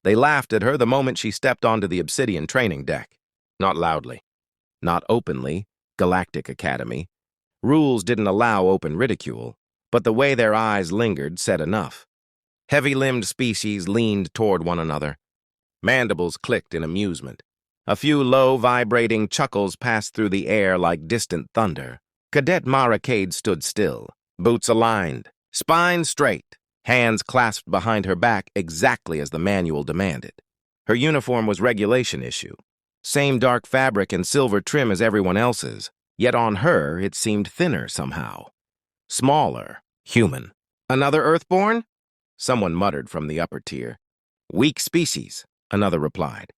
They laughed at her the moment she stepped onto the obsidian training deck. Not loudly. Not openly. Galactic Academy. Rules didn't allow open ridicule, but the way their eyes lingered said enough. Heavy-limbed species leaned toward one another. Mandibles clicked in amusement. A few low, vibrating chuckles passed through the air like distant thunder. Cadet Mara Cade stood still, boots aligned, spine straight, hands clasped behind her back exactly as the manual demanded. Her uniform was regulation issue. Same dark fabric and silver trim as everyone else's, yet on her it seemed thinner somehow. Smaller, human. Another Earthborn? Someone muttered from the upper tier. Weak species, another replied.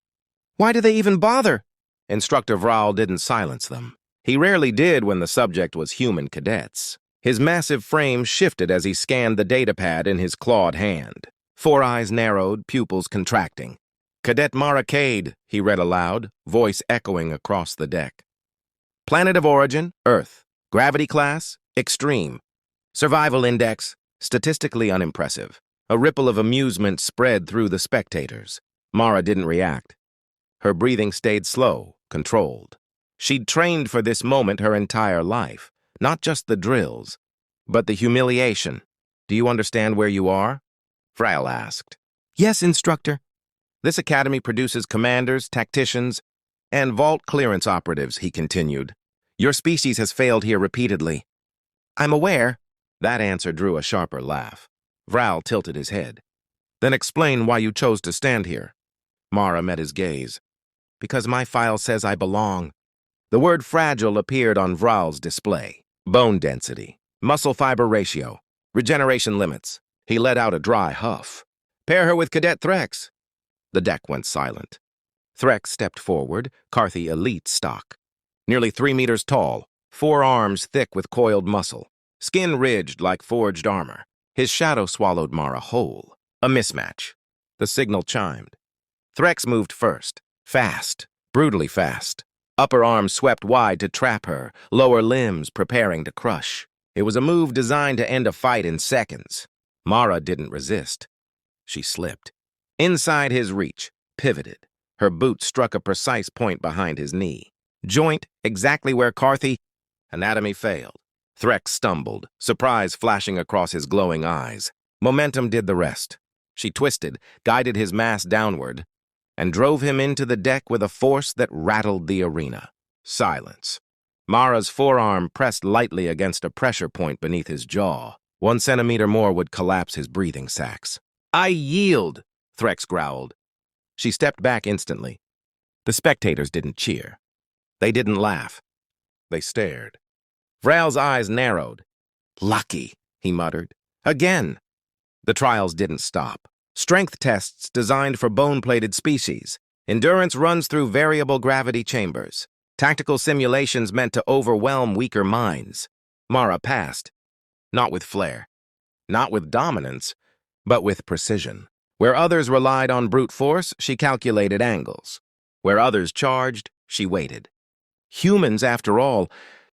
Why do they even bother? Instructor Vral didn't silence them. He rarely did when the subject was human cadets. His massive frame shifted as he scanned the datapad in his clawed hand. 4 eyes narrowed, pupils contracting. Cadet Mara Cade, he read aloud, voice echoing across the deck. Planet of origin, Earth. Gravity class, extreme. Survival index, statistically unimpressive. A ripple of amusement spread through the spectators. Mara didn't react. Her breathing stayed slow, controlled. She'd trained for this moment her entire life, not just the drills, but the humiliation. Do you understand where you are? Frale asked. Yes, instructor. This academy produces commanders, tacticians, and vault clearance operatives, he continued. Your species has failed here repeatedly. I'm aware. That answer drew a sharper laugh. Vral tilted his head. Then explain why you chose to stand here. Mara met his gaze. Because my file says I belong. The word fragile appeared on Vral's display. Bone density, muscle fiber ratio, regeneration limits. He let out a dry huff. Pair her with Cadet Threx. The deck went silent. Threx stepped forward, Carthy elite stock. Nearly 3 meters tall, 4 arms thick with coiled muscle, skin ridged like forged armor. His shadow swallowed Mara whole. A mismatch. The signal chimed. Threx moved first. Fast. Brutally fast. Upper arms swept wide to trap her, lower limbs preparing to crush. It was a move designed to end a fight in seconds. Mara didn't resist. She slipped. Inside his reach, pivoted. Her boot struck a precise point behind his knee. Joint exactly where Carthy... Anatomy failed. Threx stumbled, surprise flashing across his glowing eyes. Momentum did the rest. She twisted, guided his mass downward, and drove him into the deck with a force that rattled the arena. Silence. Mara's forearm pressed lightly against a pressure point beneath his jaw. 1 centimeter more would collapse his breathing sacs. I yield, Threx growled. She stepped back instantly. The spectators didn't cheer. They didn't laugh. They stared. Vral's eyes narrowed. Lucky, he muttered. Again. The trials didn't stop. Strength tests designed for bone-plated species. Endurance runs through variable gravity chambers. Tactical simulations meant to overwhelm weaker minds. Mara passed. Not with flair. Not with dominance, but with precision. Where others relied on brute force, she calculated angles. Where others charged, she waited. Humans, after all,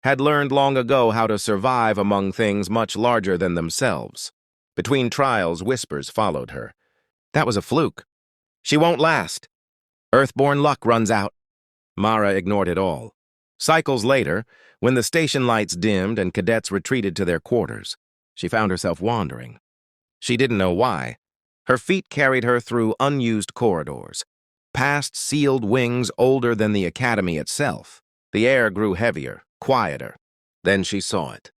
had learned long ago how to survive among things much larger than themselves. Between trials, whispers followed her. That was a fluke. She won't last. Earthborn luck runs out. Mara ignored it all. Cycles later, when the station lights dimmed and cadets retreated to their quarters, she found herself wandering. She didn't know why. Her feet carried her through unused corridors, past sealed wings older than the academy itself. The air grew heavier, quieter. Then she saw it.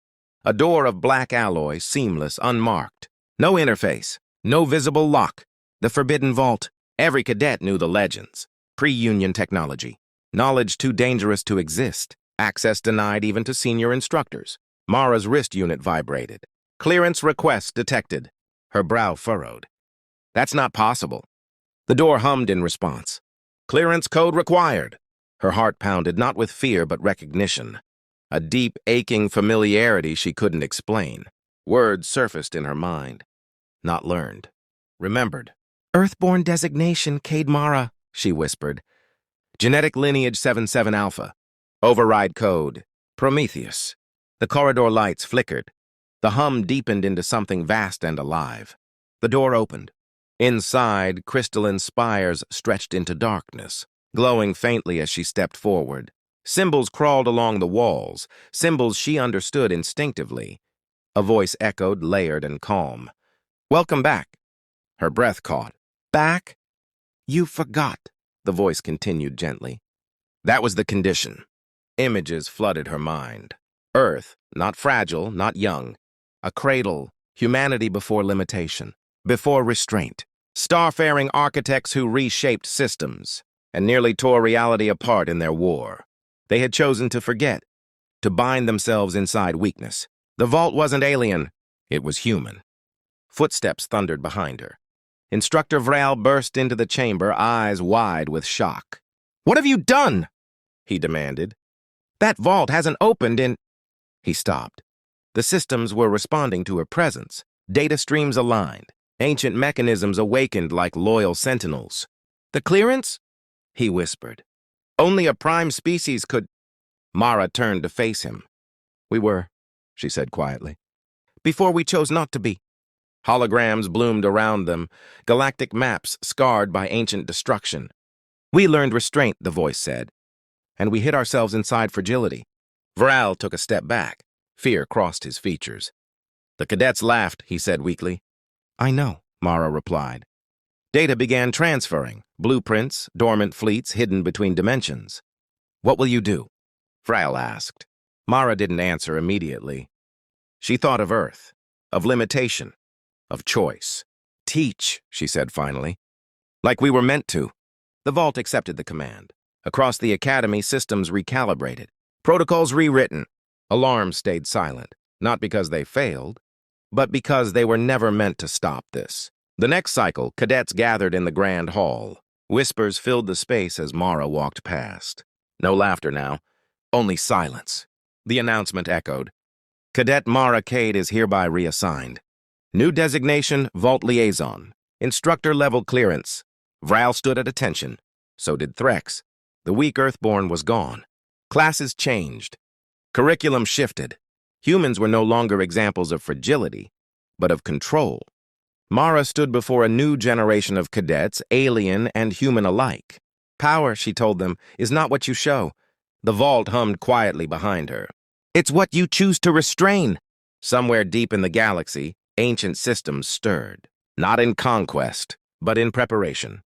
A door of black alloy, seamless, unmarked. No interface, no visible lock. The forbidden vault. Every cadet knew the legends. Pre-Union technology. Knowledge too dangerous to exist. Access denied even to senior instructors. Mara's wrist unit vibrated. Clearance request detected. Her brow furrowed. That's not possible. The door hummed in response. Clearance code required. Her heart pounded not with fear but recognition. A deep, aching familiarity she couldn't explain. Words surfaced in her mind. Not learned. Remembered. Earthborn designation, Cade Mara, she whispered. Genetic lineage 77 Alpha. Override code. Prometheus. The corridor lights flickered. The hum deepened into something vast and alive. The door opened. Inside, crystalline spires stretched into darkness, glowing faintly as she stepped forward. Symbols crawled along the walls, symbols she understood instinctively. A voice echoed, layered and calm. "Welcome back." Her breath caught. "Back? You forgot," the voice continued gently. That was the condition. Images flooded her mind. Earth, not fragile, not young. A cradle, humanity before limitation, before restraint. Starfaring architects who reshaped systems and nearly tore reality apart in their war. They had chosen to forget, to bind themselves inside weakness. The vault wasn't alien, it was human. Footsteps thundered behind her. Instructor Vral burst into the chamber, eyes wide with shock. "What have you done?" he demanded. "That vault hasn't opened in—" He stopped. The systems were responding to her presence. Data streams aligned. Ancient mechanisms awakened like loyal sentinels. "The clearance?" he whispered. "Only a prime species could—" Mara turned to face him. "We were," she said quietly. "Before we chose not to be." Holograms bloomed around them, galactic maps scarred by ancient destruction. "We learned restraint," the voice said, "and we hid ourselves inside fragility." Vral took a step back. Fear crossed his features. "The cadets laughed," he said weakly. "I know," Mara replied. Data began transferring, blueprints, dormant fleets hidden between dimensions. "What will you do?" Vral asked. Mara didn't answer immediately. She thought of Earth, of limitation, of choice. "Teach," she said finally. "Like we were meant to." The vault accepted the command. Across the academy, systems recalibrated. Protocols rewritten. Alarms stayed silent, not because they failed, but because they were never meant to stop this. The next cycle, cadets gathered in the grand hall. Whispers filled the space as Mara walked past. No laughter now, only silence. The announcement echoed. Cadet Mara Cade is hereby reassigned. New designation, Vault Liaison. Instructor-level clearance. Vral stood at attention. So did Threx. The Weak Earthborn was gone. Classes changed. Curriculum shifted. Humans were no longer examples of fragility, but of control. Mara stood before a new generation of cadets, alien and human alike. "Power," she told them, "is not what you show." The vault hummed quietly behind her. "It's what you choose to restrain." Somewhere deep in the galaxy, ancient systems stirred. Not in conquest, but in preparation.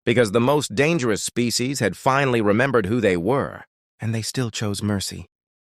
Because the most dangerous species had finally remembered who they were, and they still chose mercy.